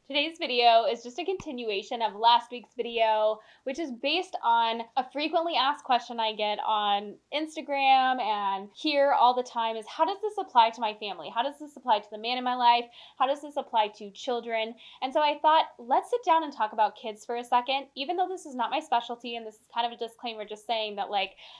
Today's video is just a continuation of last week's video, which is based on a frequently asked question I get on Instagram and here all the time is, how does this apply to my family? How does this apply to the man in my life? How does this apply to children? And so I thought, let's sit down and talk about kids for a second, even though this is not my specialty, and this is kind of a disclaimer just saying that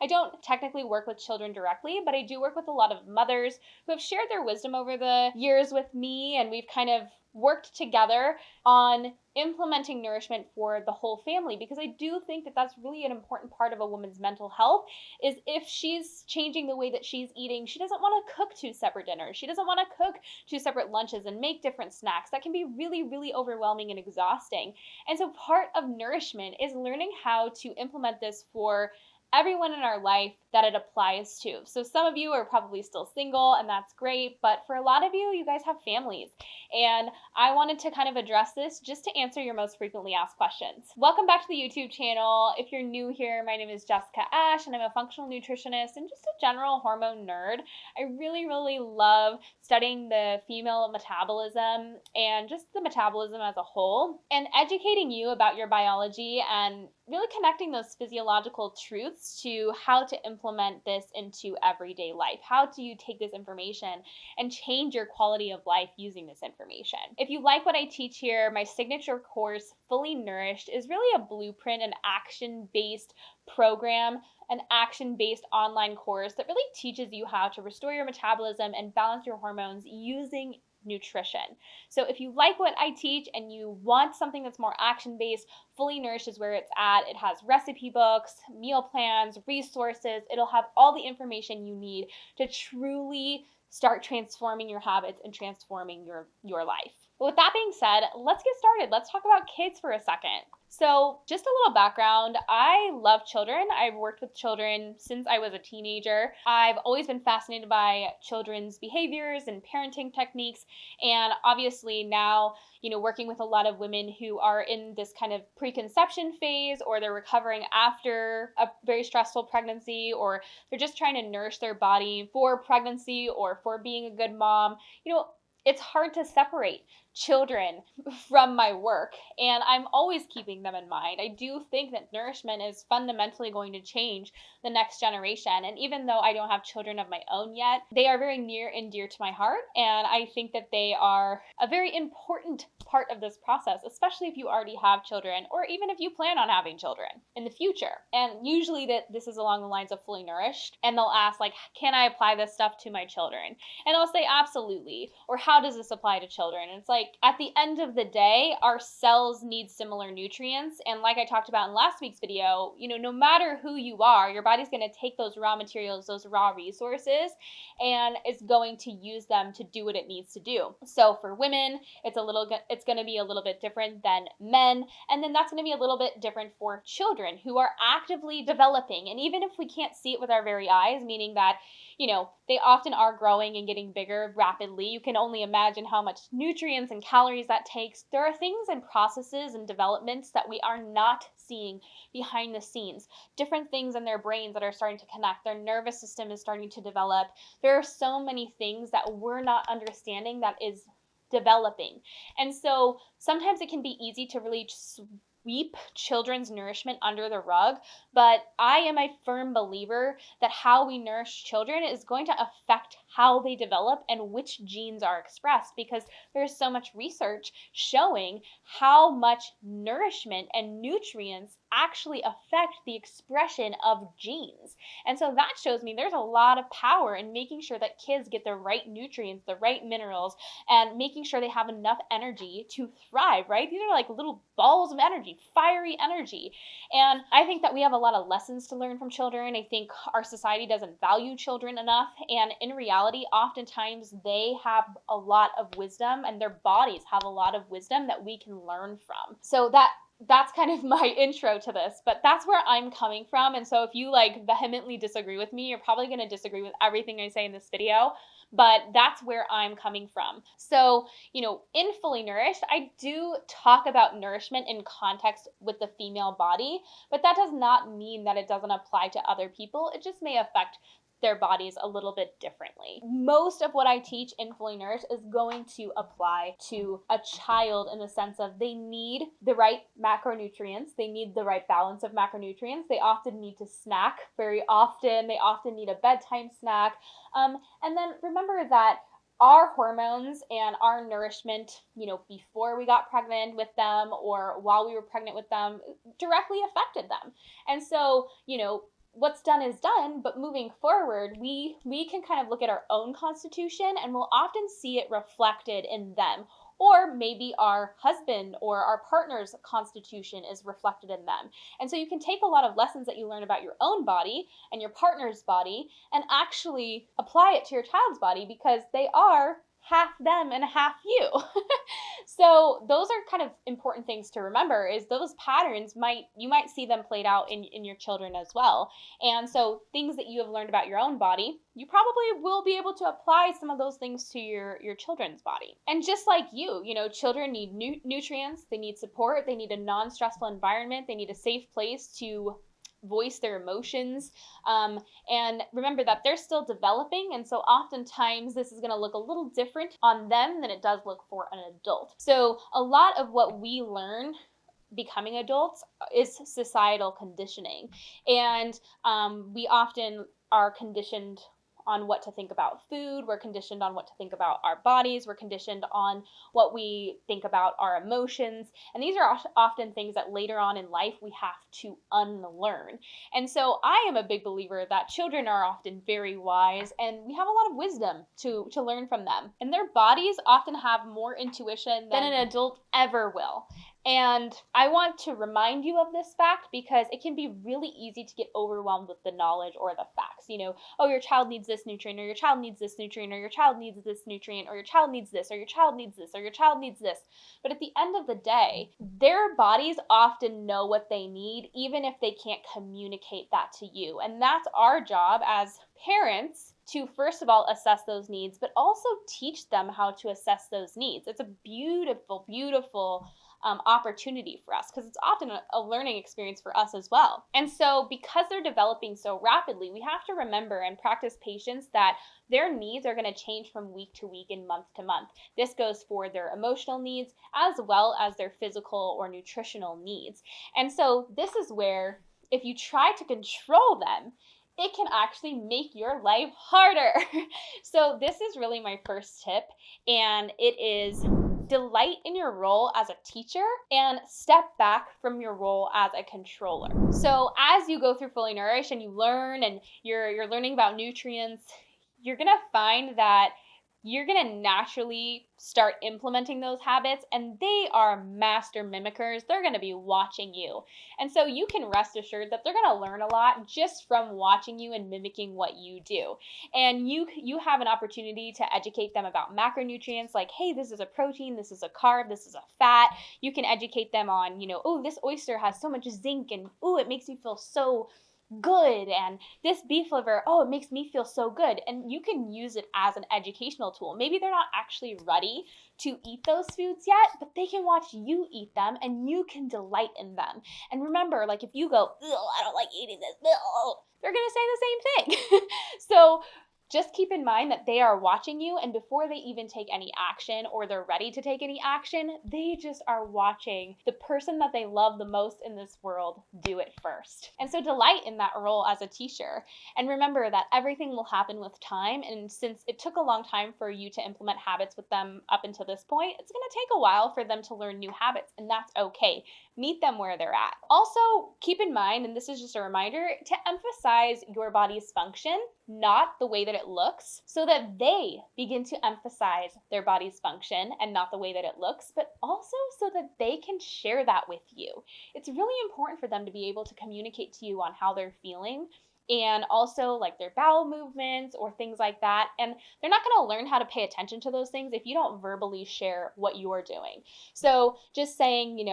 I don't technically work with children directly, but I do work with a lot of mothers who have shared their wisdom over the years with me, and we've kind of worked together on implementing nourishment for the whole family, because I do think that that's really an important part of a woman's mental health. Is if she's changing the way that she's eating, she doesn't want to cook two separate dinners, she doesn't want to cook two separate lunches and make different snacks. That can be really, really overwhelming and exhausting. And so part of nourishment is learning how to implement this for everyone in our life that it applies to. So some of you are probably still single, and that's great, but for a lot of you, you guys have families. And I wanted to kind of address this just to answer your most frequently asked questions. Welcome back to the YouTube channel. If you're new here, my name is Jessica Ash, and I'm a functional nutritionist and just a general hormone nerd. I really, really love studying the female metabolism and just the metabolism as a whole, and educating you about your biology and really connecting those physiological truths to how to implement this into everyday life. How do you take this information and change your quality of life using this information? If you like what I teach here, my signature course, Fully Nourished, is really a blueprint, an action-based program, an action-based online course that really teaches you how to restore your metabolism and balance your hormones using nutrition. So if you like what I teach and you want something that's more action-based, Fully Nourished is where it's at. It has recipe books, meal plans, resources. It'll have all the information you need to truly start transforming your habits and transforming your life. But with that being said, let's get started. Let's talk about kids for a second. So just a little background, I love children. I've worked with children since I was a teenager. I've always been fascinated by children's behaviors and parenting techniques. And obviously now, working with a lot of women who are in this kind of preconception phase, or they're recovering after a very stressful pregnancy, or they're just trying to nourish their body for pregnancy or for being a good mom, it's hard to separate children from my work, and I'm always keeping them in mind. I do think that nourishment is fundamentally going to change the next generation, and even though I don't have children of my own yet, they are very near and dear to my heart, and I think that they are a very important part of this process, especially if you already have children, or even if you plan on having children in the future. And usually this is along the lines of Fully Nourished, and they'll ask, can I apply this stuff to my children? And I'll say absolutely, or how does this apply to children? And it's at the end of the day, our cells need similar nutrients. And like I talked about in last week's video, no matter who you are, your body's going to take those raw materials, those raw resources, and it's going to use them to do what it needs to do. So for women, it's going to be a little bit different than men. And then that's going to be a little bit different for children who are actively developing. And even if we can't see it with our very eyes, meaning that, they often are growing and getting bigger rapidly. You can only imagine how much nutrients and calories that takes. There are things and processes and developments that we are not seeing behind the scenes. Different things in their brains that are starting to connect. Their nervous system is starting to develop. There are so many things that we're not understanding that is developing. And so sometimes it can be easy to really sweep children's nourishment under the rug, but I am a firm believer that how we nourish children is going to affect how they develop and which genes are expressed, because there's so much research showing how much nourishment and nutrients actually affect the expression of genes. And so that shows me there's a lot of power in making sure that kids get the right nutrients, the right minerals, and making sure they have enough energy to thrive, right? These are like little balls of energy, fiery energy. And I think that we have a lot of lessons to learn from children. I think our society doesn't value children enough. And in reality, oftentimes they have a lot of wisdom, and their bodies have a lot of wisdom that we can learn from. So that's kind of my intro to this, but that's where I'm coming from. And so if you vehemently disagree with me, you're probably going to disagree with everything I say in this video, but that's where I'm coming from. So, in Fully Nourished, I do talk about nourishment in context with the female body, but that does not mean that it doesn't apply to other people. It just may affect their bodies a little bit differently. Most of what I teach in Fully Nourished is going to apply to a child in the sense of they need the right macronutrients, they need the right balance of macronutrients, they often need to snack very often, they often need a bedtime snack, and then remember that our hormones and our nourishment, before we got pregnant with them or while we were pregnant with them, directly affected them. And so, what's done is done, but moving forward, we can kind of look at our own constitution and we'll often see it reflected in them. Or maybe our husband or our partner's constitution is reflected in them. And so you can take a lot of lessons that you learn about your own body and your partner's body and actually apply it to your child's body because they are half them and half you. So those are kind of important things to remember is those patterns you might see them played out in your children as well. And so things that you have learned about your own body, you probably will be able to apply some of those things to your children's body. And just like children need nutrients, they need support, they need a non-stressful environment, they need a safe place to voice their emotions, and remember that they're still developing, and so oftentimes this is going to look a little different on them than it does look for an adult. So a lot of what we learn becoming adults is societal conditioning, and we often are conditioned on what to think about food, we're conditioned on what to think about our bodies, we're conditioned on what we think about our emotions, and these are often things that later on in life we have to unlearn. And so I am a big believer that children are often very wise and we have a lot of wisdom to learn from them, and their bodies often have more intuition than an adult ever will. And I want to remind you of this fact because it can be really easy to get overwhelmed with the knowledge or the facts. Oh, your child needs this nutrient, or your child needs this nutrient, or your child needs this nutrient, or your child needs this, or your child needs this, or your child needs this. But at the end of the day, their bodies often know what they need, even if they can't communicate that to you. And that's our job as parents to, first of all, assess those needs, but also teach them how to assess those needs. It's a beautiful, beautiful opportunity for us because it's often a learning experience for us as well. And so because they're developing so rapidly, we have to remember and practice patience that their needs are going to change from week to week and month to month. This goes for their emotional needs as well as their physical or nutritional needs. And so this is where if you try to control them, it can actually make your life harder. So this is really my first tip, and it is delight in your role as a teacher and step back from your role as a controller. So as you go through Fully Nourished and you learn and you're learning about nutrients, you're gonna find that you're going to naturally start implementing those habits, and they are master mimickers. They're going to be watching you. And so you can rest assured that they're going to learn a lot just from watching you and mimicking what you do. And you have an opportunity to educate them about macronutrients like, hey, this is a protein, this is a carb, this is a fat. You can educate them on, oh, this oyster has so much zinc, and oh, it makes me feel so good, and this beef liver, oh, it makes me feel so good. And you can use it as an educational tool. Maybe they're not actually ready to eat those foods yet, but they can watch you eat them and you can delight in them. And remember, like if you go, I don't like eating this, they're gonna say the same thing. So just keep in mind that they are watching you, and before they even take any action or they're ready to take any action, they just are watching the person that they love the most in this world do it first. And so delight in that role as a teacher. And remember that everything will happen with time, and since it took a long time for you to implement habits with them up until this point, it's going to take a while for them to learn new habits, and that's okay. Meet them where they're at. Also, keep in mind, and this is just a reminder, to emphasize your body's function, not the way that it looks, so that they begin to emphasize their body's function and not the way that it looks, but also so that they can share that with you. It's really important for them to be able to communicate to you on how they're feeling, and also like their bowel movements or things like that. And they're not going to learn how to pay attention to those things if you don't verbally share what you're doing. So just saying,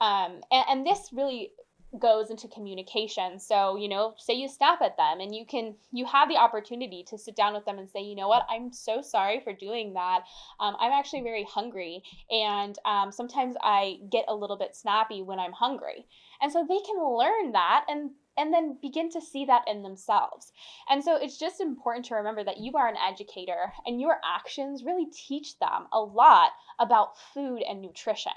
and this really goes into communication. So, say you snap at them and you have the opportunity to sit down with them and say, you know what, I'm so sorry for doing that. I'm actually very hungry. And sometimes I get a little bit snappy when I'm hungry. And so they can learn that, and and then begin to see that in themselves. And so it's just important to remember that you are an educator and your actions really teach them a lot about food and nutrition.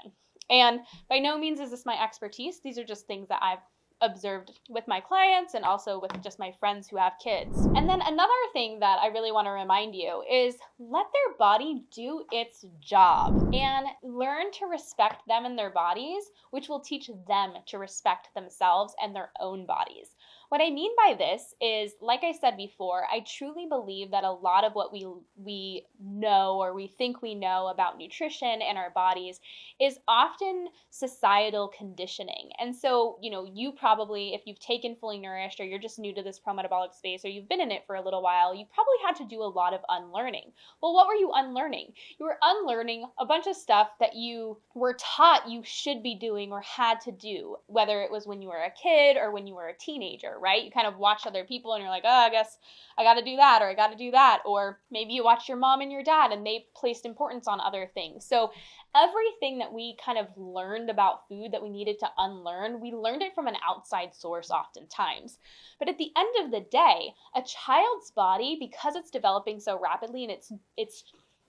And by no means is this my expertise. These are just things that I've observed with my clients and also with just my friends who have kids. And then another thing that I really want to remind you is let their body do its job and learn to respect them and their bodies, which will teach them to respect themselves and their own bodies. What I mean by this is, like I said before, I truly believe that a lot of what we know or we think we know about nutrition and our bodies is often societal conditioning. And so, you probably, if you've taken Fully Nourished or you're just new to this pro-metabolic space or you've been in it for a little while, you probably had to do a lot of unlearning. Well, what were you unlearning? You were unlearning a bunch of stuff that you were taught you should be doing or had to do, whether it was when you were a kid or when you were a teenager, right? You kind of watch other people and you're like, oh, I guess I got to do that, or I got to do that. Or maybe you watch your mom and your dad and they placed importance on other things. So everything that we kind of learned about food that we needed to unlearn, we learned it from an outside source oftentimes. But at the end of the day, a child's body, because it's developing so rapidly and its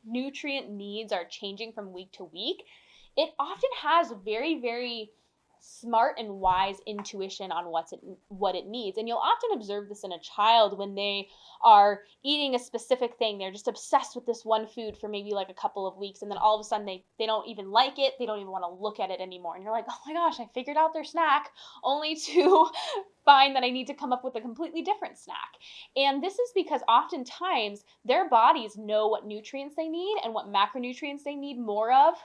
nutrient needs are changing from week to week, it often has very, very smart and wise intuition on what it needs. And you'll often observe this in a child when they are eating a specific thing. They're just obsessed with this one food for maybe like a couple of weeks, and then all of a sudden they don't even like it. They don't even want to look at it anymore. And you're like, oh my gosh, I figured out their snack, only to find that I need to come up with a completely different snack. And this is because oftentimes their bodies know what nutrients they need and what macronutrients they need more of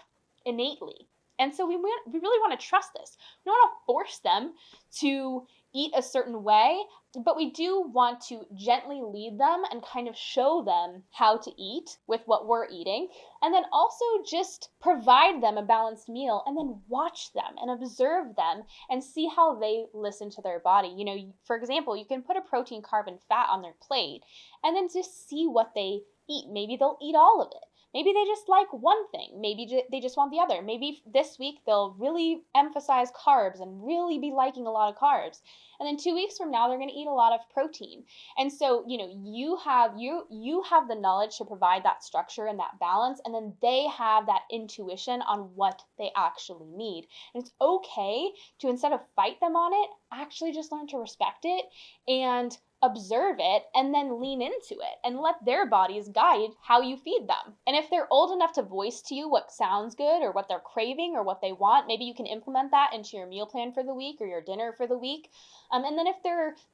innately. And so we really want to trust this. We don't want to force them to eat a certain way, but we do want to gently lead them and kind of show them how to eat with what we're eating. And then also just provide them a balanced meal and then watch them and observe them and see how they listen to their body. For example, you can put a protein, carb, and fat on their plate and then just see what they eat. Maybe they'll eat all of it. Maybe they just like one thing. Maybe they just want the other. Maybe this week they'll really emphasize carbs and really be liking a lot of carbs. And then 2 weeks from now, they're going to eat a lot of protein. And so, you have the knowledge to provide that structure and that balance. And then they have that intuition on what they actually need. And it's okay to, instead of fight them on it, actually just learn to respect it and observe it and then lean into it and let their bodies guide how you feed them. And if they're old enough to voice to you what sounds good or what they're craving or what they want, maybe you can implement that into your meal plan for the week or your dinner for the week. And then if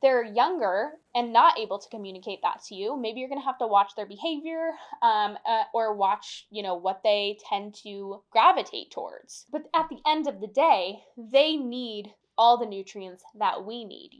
they're younger and not able to communicate that to you, maybe you're going to have to watch their behavior or watch, what they tend to gravitate towards. But at the end of the day, they need all the nutrients that we need.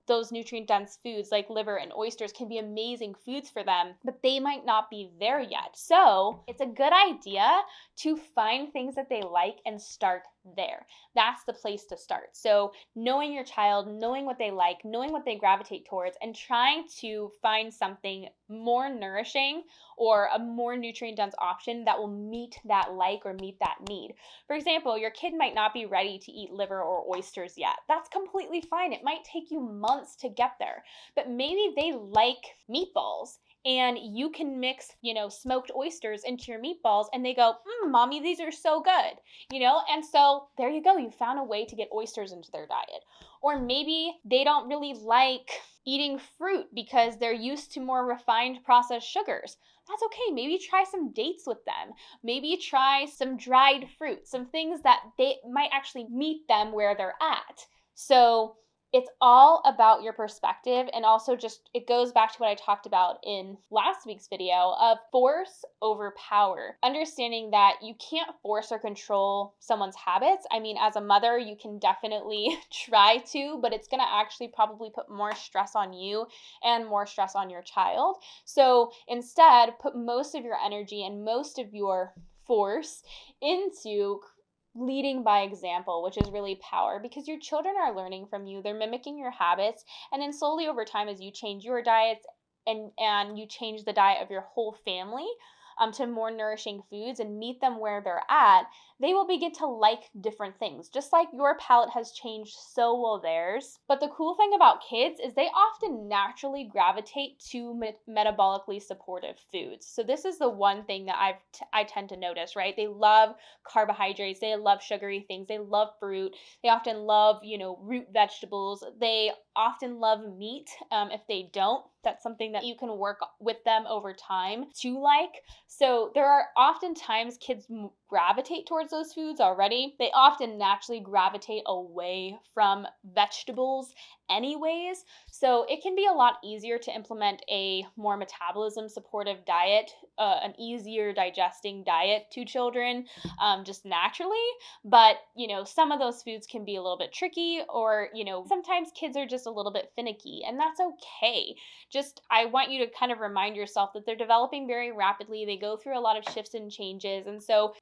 Those nutrient-dense foods like liver and oysters can be amazing foods for them, but they might not be there yet. So it's a good idea to find things that they like and start there. That's the place to start. So knowing your child, knowing what they like, knowing what they gravitate towards, and trying to find something more nourishing or a more nutrient-dense option that will meet that like or meet that need. For example, your kid might not be ready to eat liver or oysters yet. That's completely fine. It might take you months to get there, but maybe they like meatballs. And you can mix, smoked oysters into your meatballs and they go, mommy, these are so good, And so there you go. You found a way to get oysters into their diet. Or maybe they don't really like eating fruit because they're used to more refined processed sugars. That's okay. Maybe try some dates with them. Maybe try some dried fruit, some things that they might actually meet them where they're at. So it's all about your perspective, and also just it goes back to what I talked about in last week's video of force over power. Understanding that you can't force or control someone's habits. I mean, as a mother, you can definitely try to, but it's going to actually probably put more stress on you and more stress on your child. So instead, put most of your energy and most of your force into leading by example, which is really power, because your children are learning from you. They're mimicking your habits. And then slowly over time, as you change your diets and you change the diet of your whole family, to more nourishing foods and meet them where they're at, they will begin to like different things. Just like your palate has changed, so will theirs. But the cool thing about kids is they often naturally gravitate to metabolically supportive foods. So this is the one thing that I tend to notice, right? They love carbohydrates, they love sugary things, they love fruit, they often love, root vegetables, they often love meat. If they don't, that's something that you can work with them over time to like. So there are often times kids gravitate towards those foods already. They often naturally gravitate away from vegetables anyways. So it can be a lot easier to implement a more metabolism supportive diet, an easier digesting diet to children, just naturally. But, some of those foods can be a little bit tricky, or, sometimes kids are just a little bit finicky, and that's okay. I want you to kind of remind yourself that they're developing very rapidly. They go through a lot of shifts and changes. And so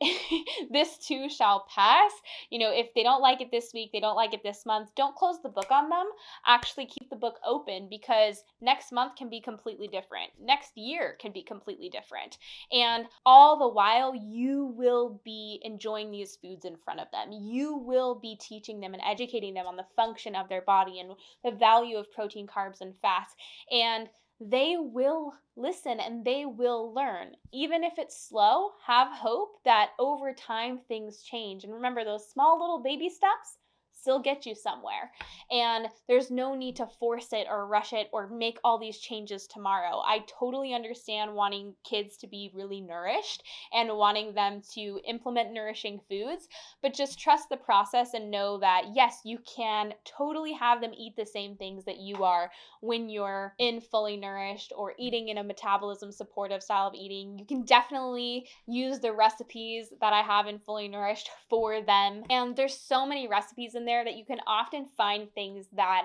this too shall pass. If they don't like it this week, they don't like it this month, don't close the book on them. Actually keep the book open, because next month can be completely different. Next year can be completely different. And all the while, you will be enjoying these foods in front of them. You will be teaching them and educating them on the function of their body and the value of protein, carbs, and fats. And they will listen and they will learn. Even if it's slow, have hope that over time things change. And remember, those small little baby steps still get you somewhere. And there's no need to force it or rush it or make all these changes tomorrow. I totally understand wanting kids to be really nourished and wanting them to implement nourishing foods, but just trust the process and know that, yes, you can totally have them eat the same things that you are when you're in Fully Nourished or eating in a metabolism supportive style of eating. You can definitely use the recipes that I have in Fully Nourished for them. And there's so many recipes in there that you can often find things that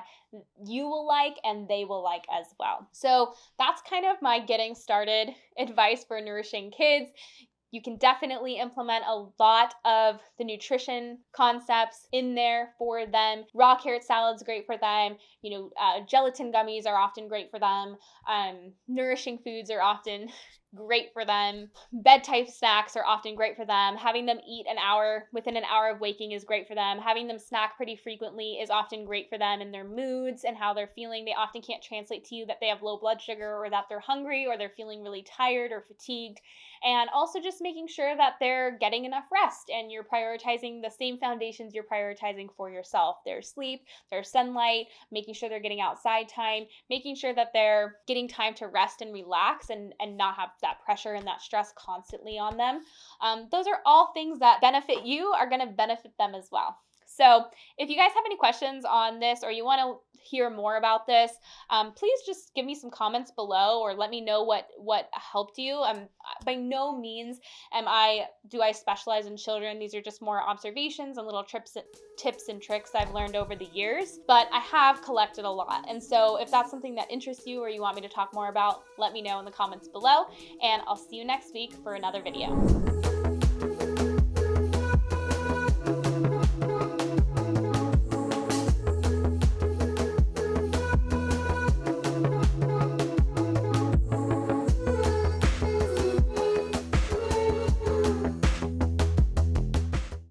you will like and they will like as well. So that's kind of my getting started advice for nourishing kids. You can definitely implement a lot of the nutrition concepts in there for them. Raw carrot salad's great for them. Gelatin gummies are often great for them. Nourishing foods are often great for them. Bedtime snacks are often great for them. Having them eat within an hour of waking is great for them. Having them snack pretty frequently is often great for them in their moods and how they're feeling. They often can't translate to you that they have low blood sugar or that they're hungry or they're feeling really tired or fatigued. And also just making sure that they're getting enough rest and you're prioritizing the same foundations you're prioritizing for yourself. Their sleep, their sunlight, making sure they're getting outside time, making sure that they're getting time to rest and relax and not have that pressure and that stress constantly on them. Those are all things that benefit you, are going to benefit them as well. So if you guys have any questions on this or you want to hear more about this, please just give me some comments below or let me know what helped you. By no means do I specialize in children. These are just more observations and little tips and tricks I've learned over the years, but I have collected a lot. And so if that's something that interests you or you want me to talk more about, let me know in the comments below, and I'll see you next week for another video.